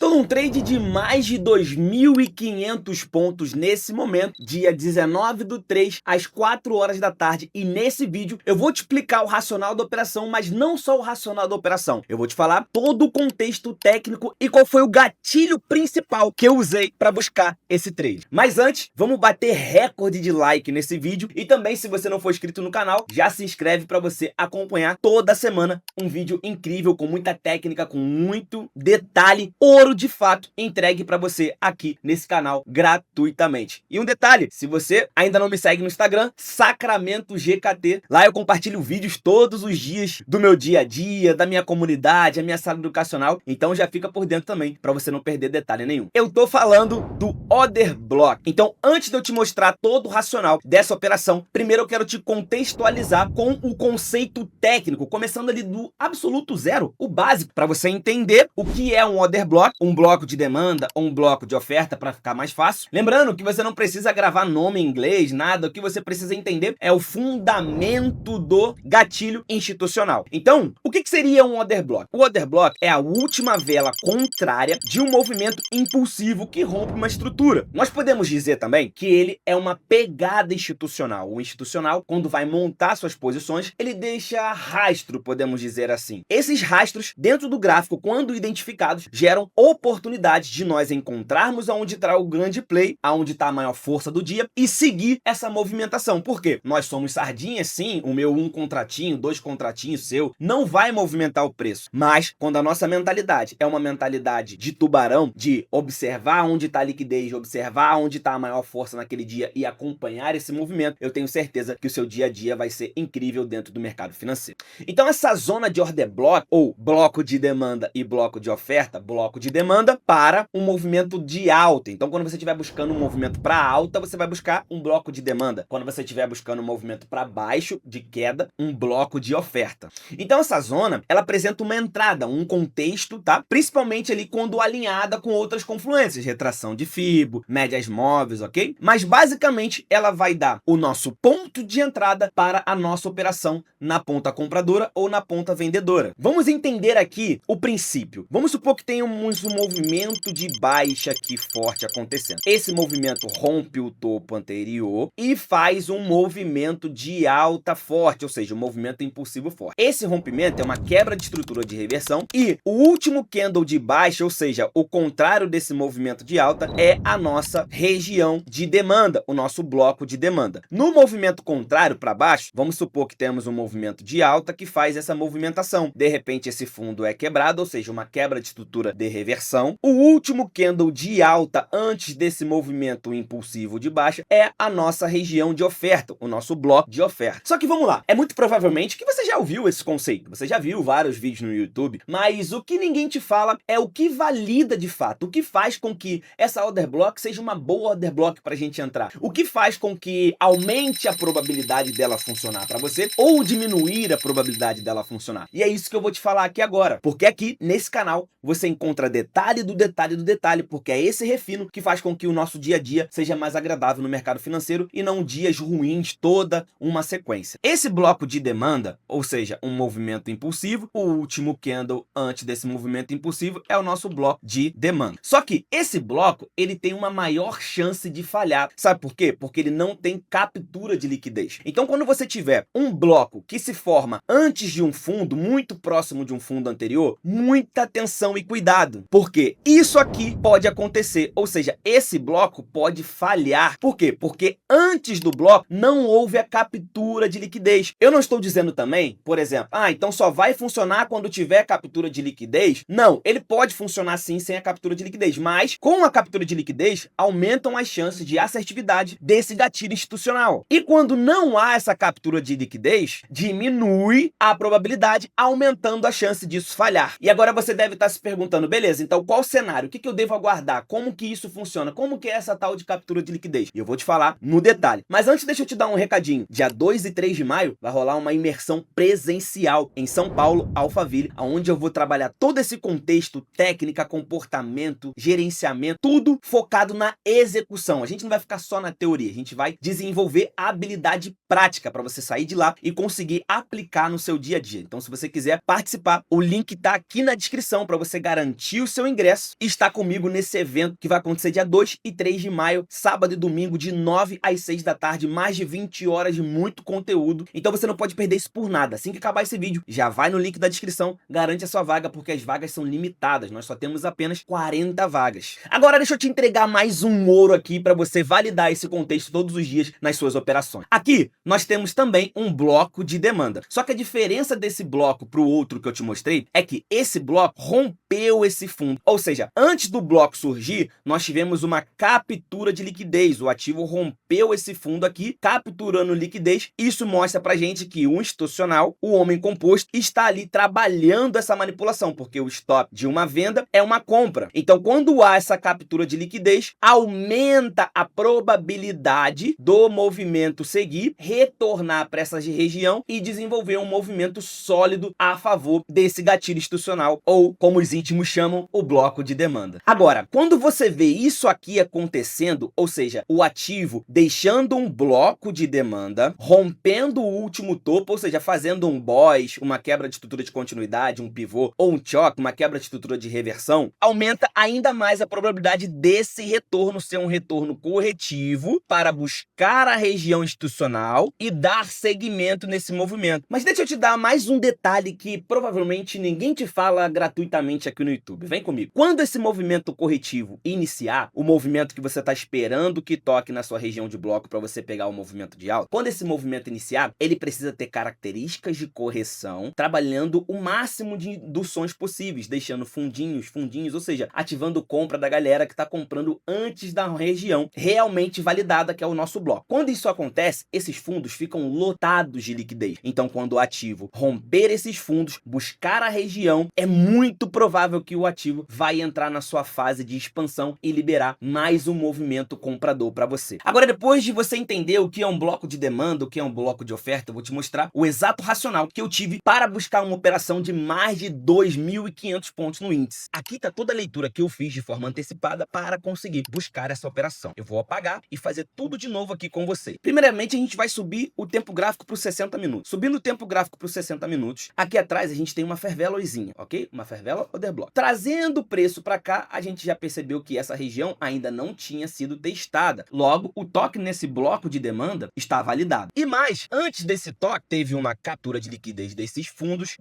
Estou num trade de mais de 2.500 pontos nesse momento, dia 19/3, às 4 horas da tarde, e nesse vídeo eu vou te explicar o racional da operação, mas não só o racional da operação, eu vou te falar todo o contexto técnico e qual foi o gatilho principal que eu usei para buscar esse trade. Mas antes, vamos bater recorde de like nesse vídeo e também, se você não for inscrito no canal, já se inscreve para você acompanhar toda semana um vídeo incrível, com muita técnica, com muito detalhe, ouro de fato, entregue para você aqui nesse canal gratuitamente. E um detalhe, se você ainda não me segue no Instagram, Sacramento GKT, lá eu compartilho vídeos todos os dias do meu dia a dia, da minha comunidade, a minha sala educacional, então já fica por dentro também, para você não perder detalhe nenhum. Eu tô falando do Order Block. Então, antes de eu te mostrar todo o racional dessa operação, primeiro eu quero te contextualizar com o conceito técnico, começando ali do absoluto zero, o básico, para você entender o que é um Order Block, um bloco de demanda ou um bloco de oferta, para ficar mais fácil. Lembrando que você não precisa gravar nome em inglês, nada, o que você precisa entender é o fundamento do gatilho institucional. Então, o que seria um Order Block? O Order Block é a última vela contrária de um movimento impulsivo que rompe uma estrutura. Nós podemos dizer também que ele é uma pegada institucional. O institucional, quando vai montar suas posições, ele deixa rastro, podemos dizer assim. Esses rastros, dentro do gráfico, quando identificados, geram oportunidade de nós encontrarmos aonde está o grande play, aonde está a maior força do dia e seguir essa movimentação. Por quê? Nós somos sardinhas, sim, o meu contratinho, 2 contratinhos seu, não vai movimentar o preço. Mas quando a nossa mentalidade é uma mentalidade de tubarão, de observar onde está a liquidez, observar onde está a maior força naquele dia e acompanhar esse movimento, eu tenho certeza que o seu dia a dia vai ser incrível dentro do mercado financeiro. Então essa zona de order block, ou bloco de demanda e bloco de oferta, bloco de demanda para um movimento de alta. Então, quando você estiver buscando um movimento para alta, você vai buscar um bloco de demanda. Quando você estiver buscando um movimento para baixo, de queda, um bloco de oferta. Então, essa zona, ela apresenta uma entrada, um contexto, tá? Principalmente ali quando alinhada com outras confluências, retração de Fibo, médias móveis, ok? Mas, basicamente, ela vai dar o nosso ponto de entrada para a nossa operação na ponta compradora ou na ponta vendedora. Vamos entender aqui o princípio. Vamos supor que tenhamos um movimento de baixa aqui forte acontecendo. Esse movimento rompe o topo anterior e faz um movimento de alta forte, ou seja, um movimento impulsivo forte. Esse rompimento é uma quebra de estrutura de reversão e o último candle de baixa, ou seja, o contrário desse movimento de alta, é a nossa região de demanda, o nosso bloco de demanda. No movimento contrário para baixo, vamos supor que temos um movimento de alta que faz essa movimentação. De repente, esse fundo é quebrado, ou seja, uma quebra de estrutura de reversão. O último candle de alta antes desse movimento impulsivo de baixa é a nossa região de oferta, o nosso bloco de oferta. Só que vamos lá, é muito provavelmente que você já ouviu esse conceito, você já viu vários vídeos no YouTube, mas o que ninguém te fala é o que valida de fato, o que faz com que essa order block seja uma boa order block para a gente entrar, o que faz com que aumente a probabilidade dela funcionar para você ou diminuir a probabilidade dela funcionar. E é isso que eu vou te falar aqui agora, porque aqui nesse canal você encontra detalhe do detalhe do detalhe, porque é esse refino que faz com que o nosso dia a dia seja mais agradável no mercado financeiro e não dias ruins, toda uma sequência. Esse bloco de demanda, ou seja, um movimento impulsivo, o último candle antes desse movimento impulsivo é o nosso bloco de demanda. Só que esse bloco, ele tem uma maior chance de falhar. Sabe por quê? Porque ele não tem captura de liquidez. Então, quando você tiver um bloco que se forma antes de um fundo, muito próximo de um fundo anterior, muita atenção e cuidado, porque isso aqui pode acontecer, ou seja, esse bloco pode falhar. Por quê? Porque antes do bloco não houve a captura de liquidez. Eu não estou dizendo também, por exemplo, então só vai funcionar quando tiver captura de liquidez. Não, ele pode funcionar sim sem a captura de liquidez, mas com a captura de liquidez aumentam as chances de assertividade desse gatilho institucional. E quando não há essa captura de liquidez, diminui a probabilidade, aumentando a chance disso falhar. E agora você deve estar se perguntando, beleza, então qual cenário? O que eu devo aguardar? Como que isso funciona? Como que é essa tal de captura de liquidez? E eu vou te falar no detalhe. Mas antes, deixa eu te dar um recadinho. Dia 2 e 3 de maio vai rolar uma imersão presencial em São Paulo, Alphaville, onde eu vou trabalhar todo esse contexto, técnica, comportamento, gerenciamento, tudo focado na execução. A gente não vai ficar só na teoria, a gente vai desenvolver a habilidade prática para você sair de lá e conseguir aplicar no seu dia a dia. Então, se você quiser participar, o link tá aqui na descrição para você garantir o seu ingresso e estar comigo nesse evento que vai acontecer dia 2 e 3 de maio, sábado e domingo, de 9 às 6 da tarde, mais de 20 horas de muito conteúdo. Então você não pode perder isso por nada. Assim que acabar esse vídeo, já vai no link da descrição, garante a sua vaga, porque as vagas são limitadas. Nós só temos apenas 40 vagas. Agora deixa eu te entregar mais um ouro aqui para você validar esse contexto todos os dias nas suas operações. Aqui nós temos também um bloco de demanda. Só que a diferença desse bloco para o outro que eu te mostrei é que esse bloco rompeu esse fundo. Ou seja, antes do bloco surgir, nós tivemos uma captura de liquidez. O ativo rompeu esse fundo aqui, capturando liquidez. Isso mostra pra gente que o institucional, o homem composto, está ali trabalhando essa manipulação, porque o stop de uma venda é uma compra. Então, quando há essa captura de liquidez, aumenta a probabilidade do movimento seguir, retornar para essa região e desenvolver um movimento sólido a favor desse gatilho institucional, ou como os íntimos chamam, o bloco de demanda. Agora, quando você vê isso aqui acontecendo, ou seja, o ativo deixando um bloco de demanda, rompendo o último topo, ou seja, fazendo um boss, uma quebra de estrutura de continuidade, um pivô, ou um choque, uma quebra de estrutura de reversão, aumenta ainda mais a probabilidade desse retorno ser um retorno corretivo para buscar a região institucional e dar seguimento nesse movimento. Mas deixa eu te dar mais um detalhe que provavelmente ninguém te fala gratuitamente aqui no YouTube. Vem comigo. Quando esse movimento corretivo iniciar, o movimento que você está esperando que toque na sua região de bloco para você pegar o movimento de alta, quando esse movimento iniciar, ele precisa ter características de correção, trabalhando o máximo de induções possíveis, deixando fundinhos, ou seja, ativando compra da galera que está comprando antes da região realmente validada, que é o nosso bloco. Quando isso acontece, esses fundos ficam lotados de liquidez. Então, quando o ativo romper esses fundos, buscar a região, é muito provável que o ativo vai entrar na sua fase de expansão e liberar mais um movimento comprador para você. Agora, depois de você entender o que é um bloco de demanda, o que é um bloco de oferta, eu vou te mostrar o exato racional que eu tive para buscar uma operação de mais de 2.500 pontos no índice. Aqui está toda a leitura que eu fiz de forma antecipada para conseguir buscar essa operação. Eu vou apagar e fazer tudo de novo aqui com você. Primeiramente, a gente vai subir o tempo gráfico para os 60 minutos. Subindo o tempo gráfico para os 60 minutos, aqui atrás a gente tem uma fair valuezinha, ok? Uma fair value order block. Trazendo o preço para cá, a gente já percebeu que essa região ainda não tinha sido testada. Logo, o toque nesse bloco de demanda está validado. E mais, antes desse toque, teve uma captura de liquidez desses fundos,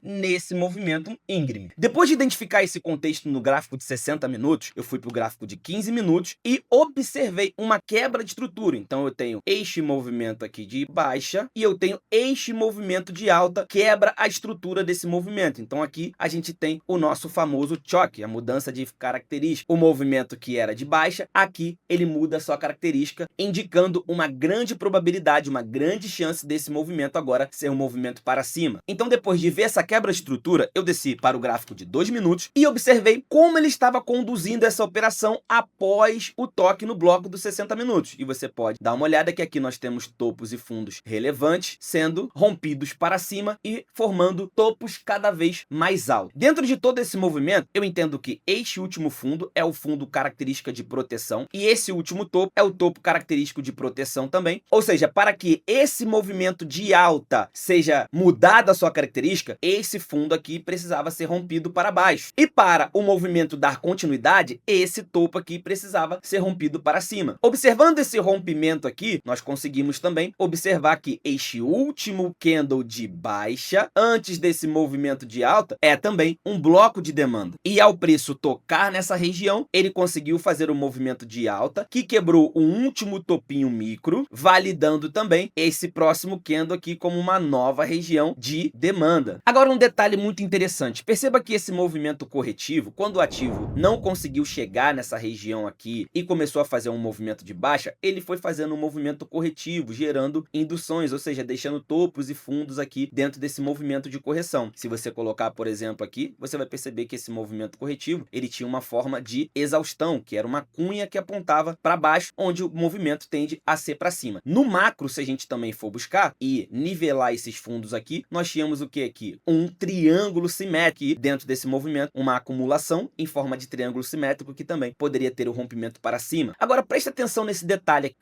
nesse movimento íngreme. Depois de identificar esse contexto no gráfico de 60 minutos, eu fui para o gráfico de 15 minutos e observei uma quebra de estrutura. Então eu tenho este movimento aqui de baixa e eu tenho este movimento de alta, quebra a estrutura desse movimento. Então aqui a gente tem o nosso famoso choque, a mudança de característica. O movimento que era de baixa, aqui ele muda a sua característica, indicando uma grande probabilidade, uma grande chance desse movimento agora ser um movimento para cima. Então, depois de ver essa quebra de estrutura, eu desci para o gráfico de 2 minutos e observei como ele estava conduzindo essa operação após o toque no bloco dos 60 minutos. E você pode dar uma olhada que aqui nós temos topos e fundos relevantes sendo rompidos para cima e formando topos cada vez mais altos. Dentro de todo esse movimento, eu entendo que este último fundo é o fundo característica de proteção e esse último topo é o topo característico de proteção também. Ou seja, para que esse movimento de alta seja mudado a sua característica, esse fundo aqui precisava ser rompido para baixo. E para o movimento dar continuidade, esse topo aqui precisava ser rompido para cima. Observando esse rompimento aqui, nós conseguimos também observar que este último candle de baixa, antes desse movimento de alta, é também um bloco de demanda. E ao preço tocar nessa região, ele conseguiu fazer um movimento de alta que quebrou o último topinho micro, validando também esse próximo candle aqui como uma nova região de demanda. Agora um detalhe muito interessante, perceba que esse movimento corretivo, quando o ativo não conseguiu chegar nessa região aqui e começou a fazer um movimento de baixa, ele foi fazendo um movimento corretivo, gerando induções, ou seja, deixando topos e fundos aqui dentro desse movimento de correção. Se você colocar, por exemplo, aqui, você vai perceber que esse movimento corretivo, ele tinha uma forma de exaustão, que era uma cunha que apontava para baixo, onde o movimento tende a ser para cima. No macro, se a gente também for buscar e nivelar esses fundos aqui, nós tínhamos o que aqui? Um triângulo simétrico dentro desse movimento, uma acumulação em forma de triângulo simétrico que também poderia ter o rompimento para cima. Agora, preste atenção nesse detalhe,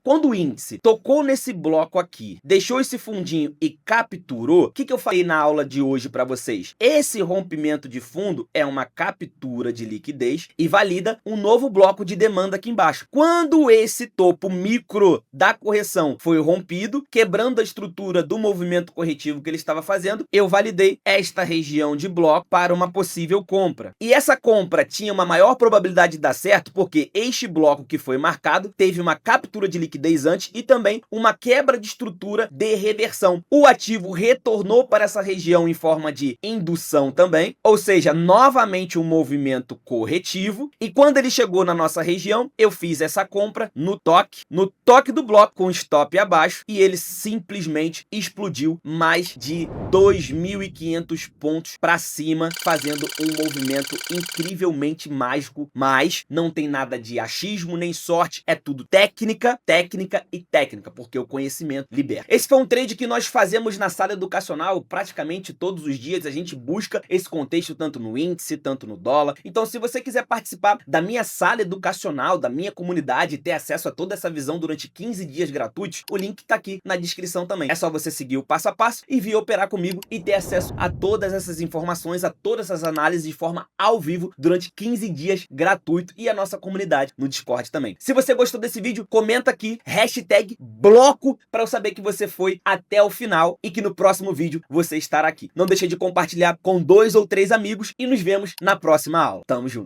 Quando o índice tocou nesse bloco aqui, deixou esse fundinho e capturou, o que eu falei na aula de hoje para você? vocês. Esse rompimento de fundo é uma captura de liquidez e valida um novo bloco de demanda aqui embaixo. Quando esse topo micro da correção foi rompido, quebrando a estrutura do movimento corretivo que ele estava fazendo, eu validei esta região de bloco para uma possível compra. E essa compra tinha uma maior probabilidade de dar certo porque este bloco que foi marcado teve uma captura de liquidez antes e também uma quebra de estrutura de reversão. O ativo retornou para essa região em forma de indução também, ou seja, novamente um movimento corretivo, e quando ele chegou na nossa região, eu fiz essa compra no toque do bloco com stop abaixo e ele simplesmente explodiu mais de 2.500 pontos para cima, fazendo um movimento incrivelmente mágico, mas não tem nada de achismo nem sorte, é tudo técnica, técnica e técnica, porque o conhecimento liberta. Esse foi um trade que nós fazemos na sala educacional praticamente todos os dias, a gente busca esse contexto tanto no índice, tanto no dólar. Então, se você quiser participar da minha sala educacional, da minha comunidade e ter acesso a toda essa visão durante 15 dias gratuitos, o link tá aqui na descrição também. É só você seguir o passo a passo e vir operar comigo e ter acesso a todas essas informações, a todas essas análises de forma ao vivo durante 15 dias gratuito e a nossa comunidade no Discord também. Se você gostou desse vídeo, comenta aqui, hashtag bloco, para eu saber que você foi até o final e que no próximo vídeo você estará aqui. Não deixe de compartilhar com 2 ou 3 amigos e nos vemos na próxima aula. Tamo junto!